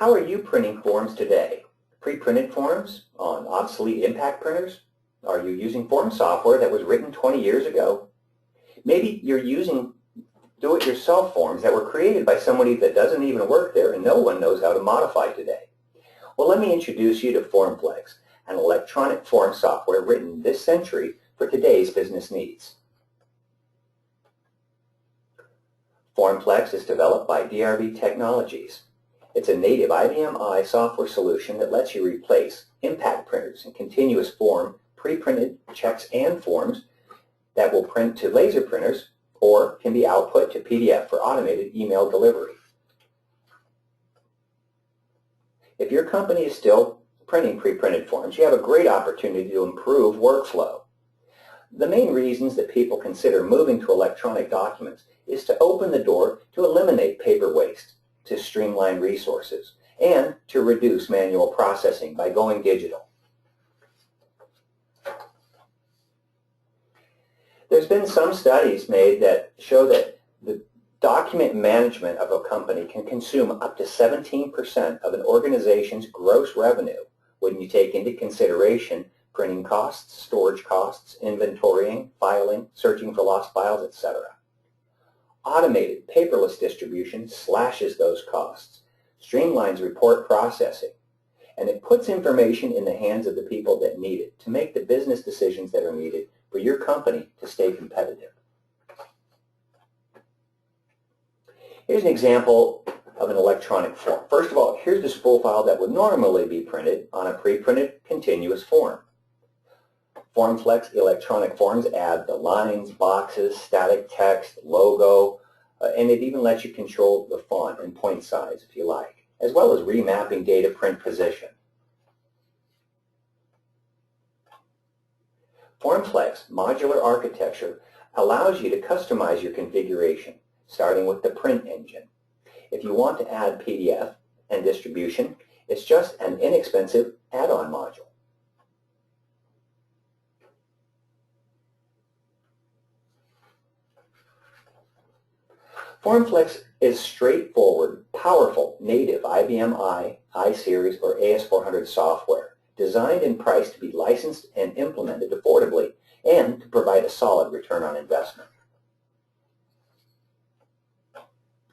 How are you printing forms today? Pre-printed forms on obsolete impact printers? Are you using form software that was written 20 years ago? Maybe you're using do-it-yourself forms that were created by somebody that doesn't even work there and no one knows how to modify today. Well, let me introduce you to FormFlex, an electronic form software written this century for today's business needs. FormFlex is developed by DRV Technologies. It's a native IBM i software solution that lets you replace impact printers and continuous form pre-printed checks and forms that will print to laser printers or can be output to PDF for automated email delivery. If your company is still printing pre-printed forms, you have a great opportunity to improve workflow. The main reasons that people consider moving to electronic documents is to open the door to eliminate paper waste, to streamline resources, and to reduce manual processing by going digital. There's been some studies made that show that the document management of a company can consume up to 17% of an organization's gross revenue when you take into consideration printing costs, storage costs, inventorying, filing, searching for lost files, etc. Automated paperless distribution slashes those costs, streamlines report processing, and it puts information in the hands of the people that need it to make the business decisions that are needed for your company to stay competitive. Here's an example of an electronic form. First of all, here's the spool file that would normally be printed on a pre-printed continuous form. FormFlex electronic forms add the lines, boxes, static text, logo, and it even lets you control the font and point size if you like, as well as remapping data print position. FormFlex modular architecture allows you to customize your configuration, starting with the print engine. If you want to add PDF and distribution, it's just an inexpensive add-on module. FormFlex is straightforward, powerful, native IBM i, iSeries, or AS400 software, designed and priced to be licensed and implemented affordably and to provide a solid return on investment.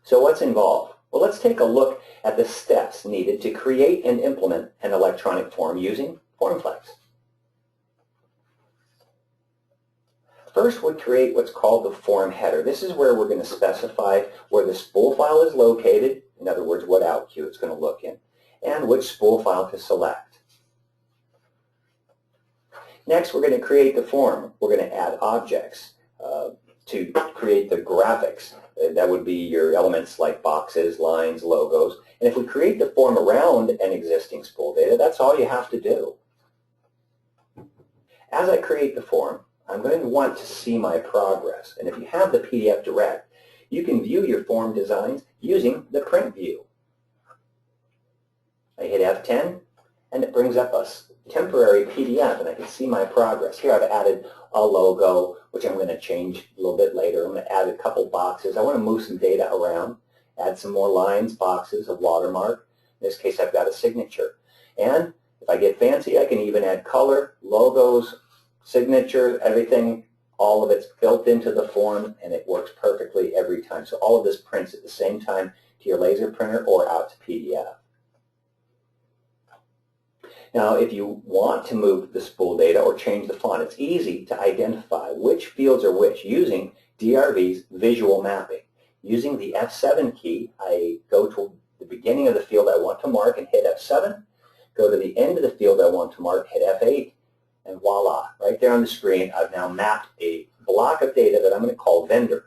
So what's involved? Well, let's take a look at the steps needed to create and implement an electronic form using FormFlex. First, we create what's called the form header. This is where we're going to specify where the spool file is located, in other words, what outcue it's going to look in, and which spool file to select. Next, we're going to create the form. We're going to add objects to create the graphics. That would be your elements like boxes, lines, logos. And if we create the form around an existing spool data, that's all you have to do. As I create the form, I'm going to want to see my progress. And if you have the PDF Direct, you can view your form designs using the print view. I hit F10, and it brings up a temporary PDF, and I can see my progress. Here I've added a logo, which I'm going to change a little bit later. I'm going to add a couple boxes. I want to move some data around, add some more lines, boxes, a watermark. In this case, I've got a signature. And if I get fancy, I can even add color, logos, signature, everything. All of it's built into the form, and it works perfectly every time. So all of this prints at the same time to your laser printer or out to PDF. Now, if you want to move the spool data or change the font, it's easy to identify which fields are which using DRV's visual mapping. Using the F7 key, I go to the beginning of the field I want to mark and hit F7, go to the end of the field I want to mark, hit F8, and voila, right there on the screen, I've now mapped a block of data that I'm going to call vendor.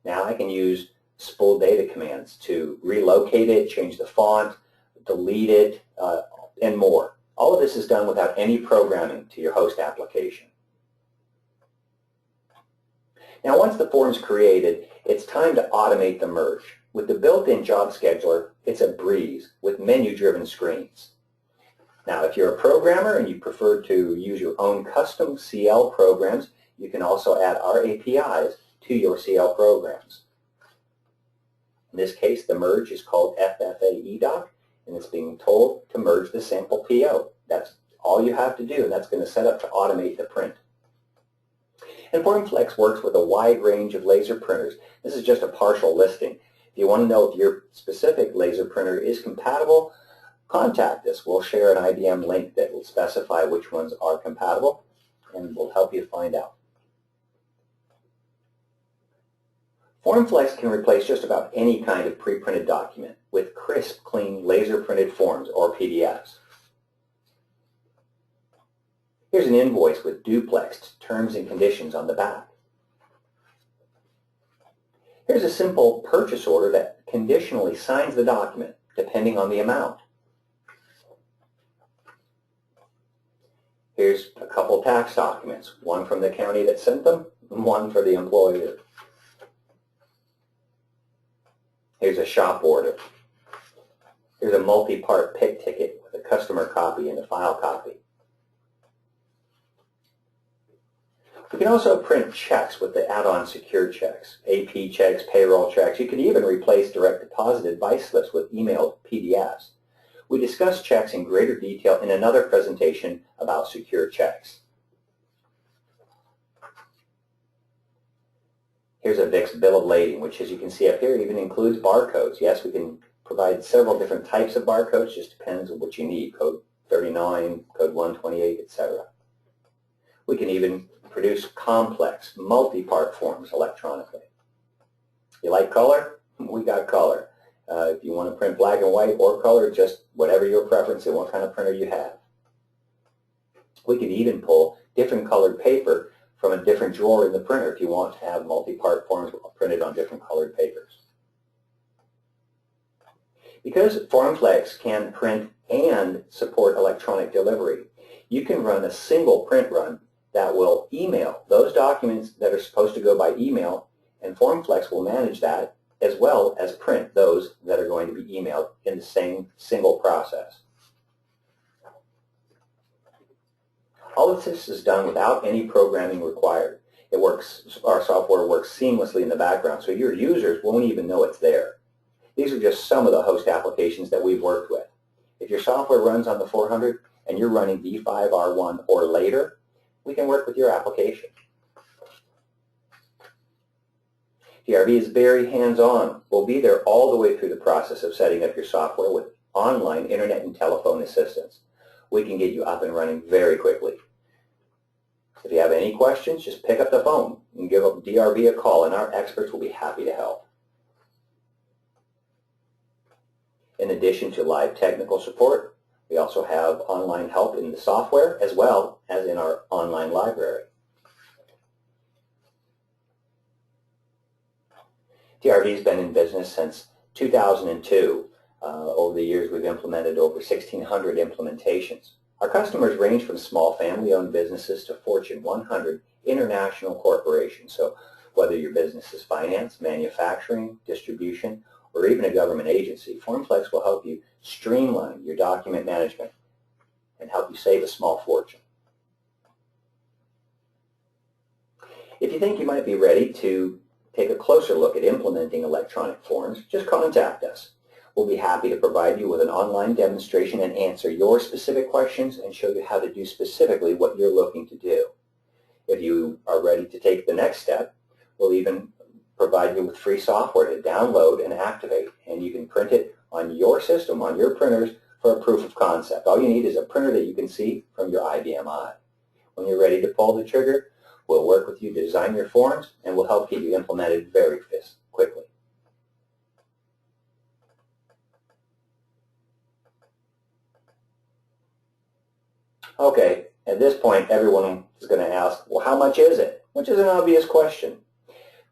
Now I can use spool data commands to relocate it, change the font, delete it, and more. All of this is done without any programming to your host application. Now once the form's created, it's time to automate the merge. With the built-in job scheduler, it's a breeze with menu-driven screens. Now if you're a programmer and you prefer to use your own custom CL programs, you can also add our APIs to your CL programs. In this case, the merge is called FFAEDoc, and it's being told to merge the sample PO. That's all you have to do, and that's going to set up to automate the print. And FormFlex works with a wide range of laser printers. This is just a partial listing. If you want to know if your specific laser printer is compatible, contact us. We'll share an IBM link that will specify which ones are compatible, and we'll help you find out. FormFlex can replace just about any kind of pre-printed document with crisp, clean, laser-printed forms or PDFs. Here's an invoice with duplexed terms and conditions on the back. Here's a simple purchase order that conditionally signs the document depending on the amount. Here's a couple tax documents, one from the county that sent them and one for the employer. Here's a shop order. Here's a multi-part pick ticket with a customer copy and a file copy. We can also print checks with the add-on secure checks, AP checks, payroll checks. You can even replace direct deposit advice slips with emailed PDFs. We discuss checks in greater detail in another presentation about secure checks. Here's a VIX bill of lading, which, as you can see up here, even includes barcodes. Yes, we can provide several different types of barcodes, just depends on what you need, code 39, code 128, etc. We can even produce complex, multi-part forms electronically. You like color? We got color. If you want to print black and white or color, just whatever your preference and what kind of printer you have. We can even pull different colored paper from a different drawer in the printer if you want to have multi-part forms printed on different colored papers. Because FormFlex can print and support electronic delivery, you can run a single print run that will email those documents that are supposed to go by email, and FormFlex will manage that as well as print those that are going to be emailed in the same single process. All of this is done without any programming required. Our software works seamlessly in the background, so your users won't even know it's there. These are just some of the host applications that we've worked with. If your software runs on the 400 and you're running V5R1 or later, we can work with your application. DRV is very hands-on. We'll be there all the way through the process of setting up your software with online internet and telephone assistance. We can get you up and running very quickly. If you have any questions, just pick up the phone and give DRV a call, and our experts will be happy to help. In addition to live technical support, we also have online help in the software as well as in our online library. DRV has been in business since 2002. Over the years, we've implemented over 1,600 implementations. Our customers range from small family-owned businesses to Fortune 100 international corporations. So whether your business is finance, manufacturing, distribution, or even a government agency, FormFlex will help you streamline your document management and help you save a small fortune. If you think you might be ready to take a closer look at implementing electronic forms, just contact us. We'll be happy to provide you with an online demonstration and answer your specific questions and show you how to do specifically what you're looking to do. If you are ready to take the next step, we'll even provide you with free software to download and activate, and you can print it on your system, on your printers, for a proof of concept. All you need is a printer that you can see from your IBM i. When you're ready to pull the trigger, we'll work with you to design your forms, and we'll help get you implemented very quickly. Okay, at this point, everyone is going to ask, well, how much is it? Which is an obvious question.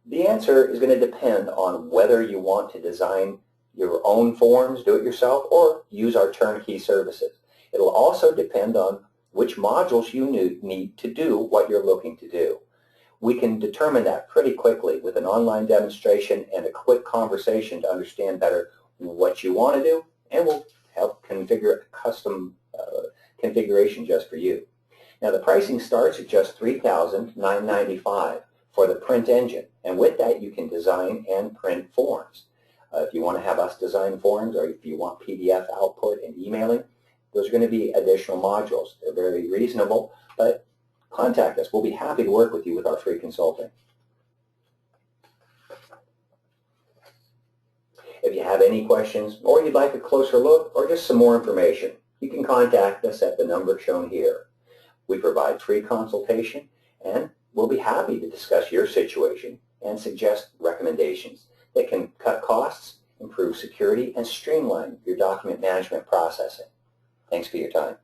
The answer is going to depend on whether you want to design your own forms, do it yourself, or use our turnkey services. It will also depend on which modules you need to do what you're looking to do. We can determine that pretty quickly with an online demonstration and a quick conversation to understand better what you want to do, and we'll help configure a custom configuration just for you. Now the pricing starts at just $3,995 for the print engine, and with that you can design and print forms. If you want to have us design forms, or if you want PDF output and emailing, those are going to be additional modules. They're very reasonable, but contact us. We'll be happy to work with you with our free consulting. If you have any questions, or you'd like a closer look, or just some more information, you can contact us at the number shown here. We provide free consultation, and we'll be happy to discuss your situation and suggest recommendations that can cut costs, improve security, and streamline your document management processing. Thanks for your time.